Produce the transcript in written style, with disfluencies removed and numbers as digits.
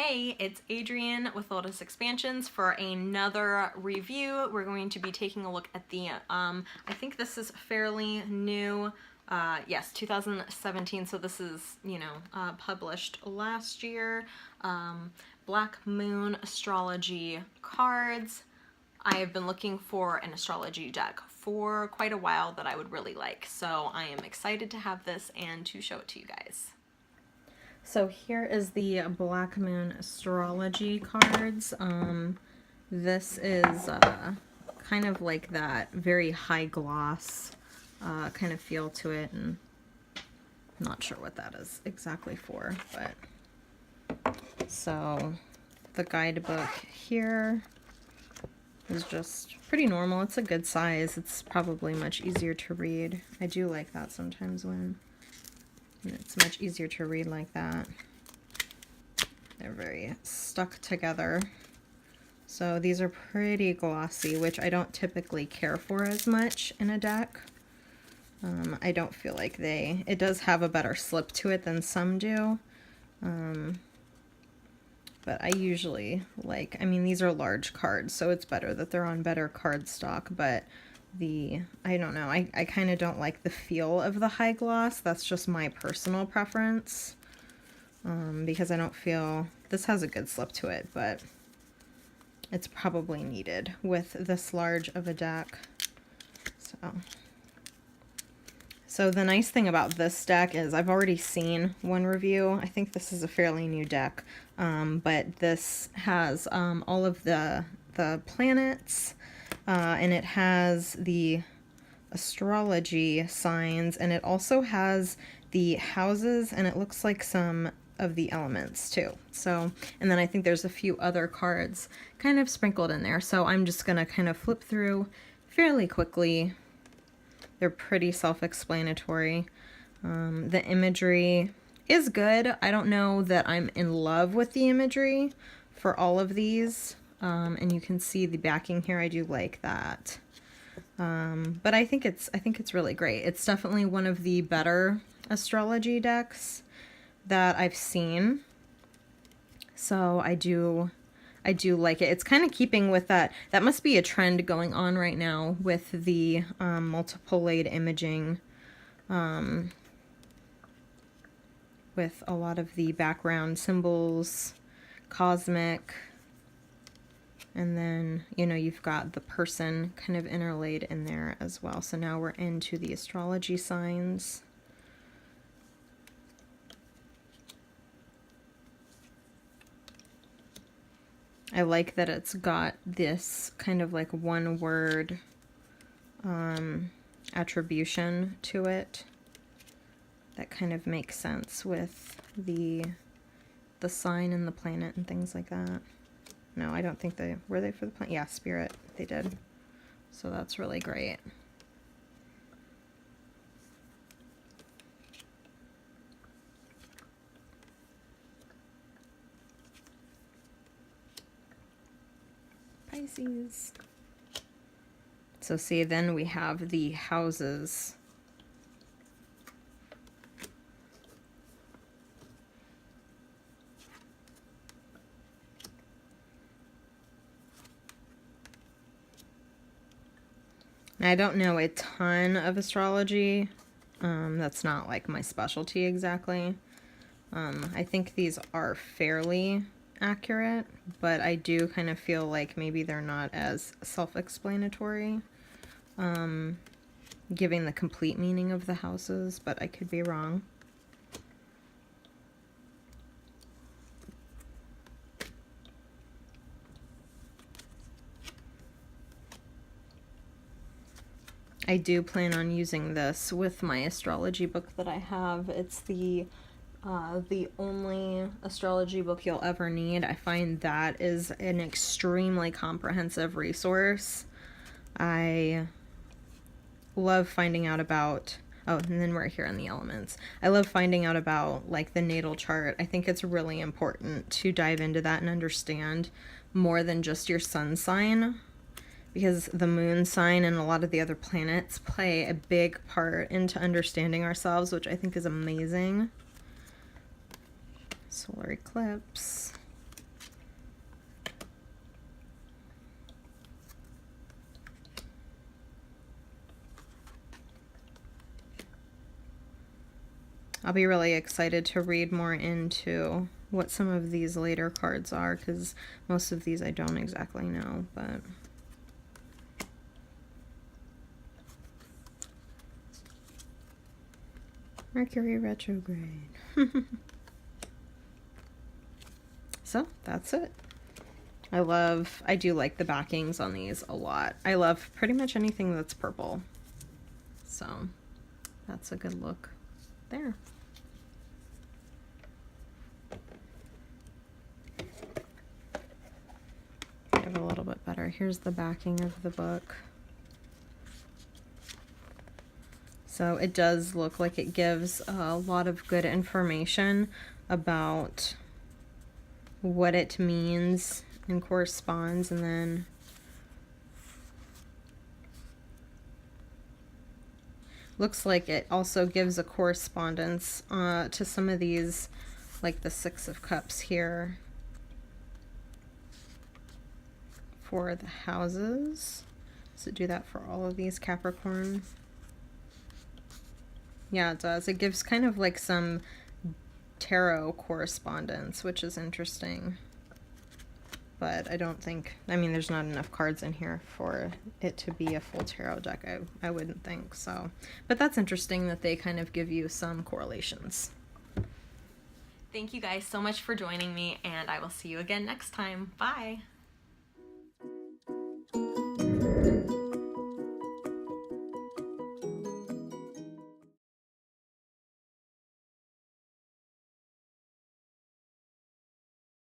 Hey, it's Adrienne with Lotus Expansions for another review. We're going to be taking a look at the, I think this is fairly new, yes, 2017, so this is, published last year. Black Moon Astrology cards. I have been looking for an astrology deck for quite a while that I would really like, so I am excited to have this and to show it to you guys. So here is the Black Moon Astrology cards. This is kind of like that very high gloss kind of feel to it, and I'm not sure what that is exactly for, but so the guidebook here is just pretty normal. It's a good size. It's probably much easier to read. I do like that sometimes when it's much easier to read like that. They're very stuck together. So these are pretty glossy, which I don't typically care for as much in a deck. I don't feel like it does have a better slip to it than some do. But I usually like, these are large cards, so it's better that they're on better cardstock, but I don't know, I kind of don't like the feel of the high gloss. That's just my personal preference, because I don't feel, this has a good slip to it, but it's probably needed with this large of a deck. So the nice thing about this deck is I've already seen one review. I think this is a fairly new deck, but this has all of the planets, and it has the astrology signs, and it also has the houses, and it looks like some of the elements too. So, and then I think there's a few other cards kind of sprinkled in there. So I'm just gonna kind of flip through fairly quickly. They're pretty self-explanatory. The imagery is good. I don't know that I'm in love with the imagery for all of these. And you can see the backing here. I do like that. But I think it's really great. It's definitely one of the better astrology decks that I've seen. So I do like it. It's kind of keeping with that. That must be a trend going on right now with the multiple laid imaging, with a lot of the background symbols, cosmic, and then, you've got the person kind of interlaid in there as well. So now we're into the astrology signs. I like that it's got this kind of like one word attribution to it. That kind of makes sense with the sign and the planet and things like that. No, I don't think were they for the planet? Yeah, spirit, they did. So that's really great. Pisces. So see, then we have the houses. Now, I don't know a ton of astrology. That's not like my specialty exactly. I think these are fairly accurate, but I do kind of feel like maybe they're not as self-explanatory, giving the complete meaning of the houses, but I could be wrong. I do plan on using this with my astrology book that I have. It's the only astrology book you'll ever need. I find that is an extremely comprehensive resource. I love finding out about, oh, and then we're here in the elements. I love finding out about like the natal chart. I think it's really important to dive into that and understand more than just your sun sign, because the moon sign and a lot of the other planets play a big part into understanding ourselves, which I think is amazing. Solar eclipse. I'll be really excited to read more into what some of these later cards are, because most of these I don't exactly know, but... Mercury retrograde. So, that's it. I do like the backings on these a lot. I love pretty much anything that's purple. So, that's a good look there. Give a little bit better. Here's the backing of the book. So it does look like it gives a lot of good information about what it means and corresponds, and then looks like it also gives a correspondence to some of these, like the Six of Cups here, for the houses. Does it do that for all of these, Capricorn? Yeah, it does. It gives kind of like some tarot correspondence, which is interesting. But I don't think, I mean, there's not enough cards in here for it to be a full tarot deck, I wouldn't think so. But that's interesting that they kind of give you some correlations. Thank you guys so much for joining me, and I will see you again next time. Bye!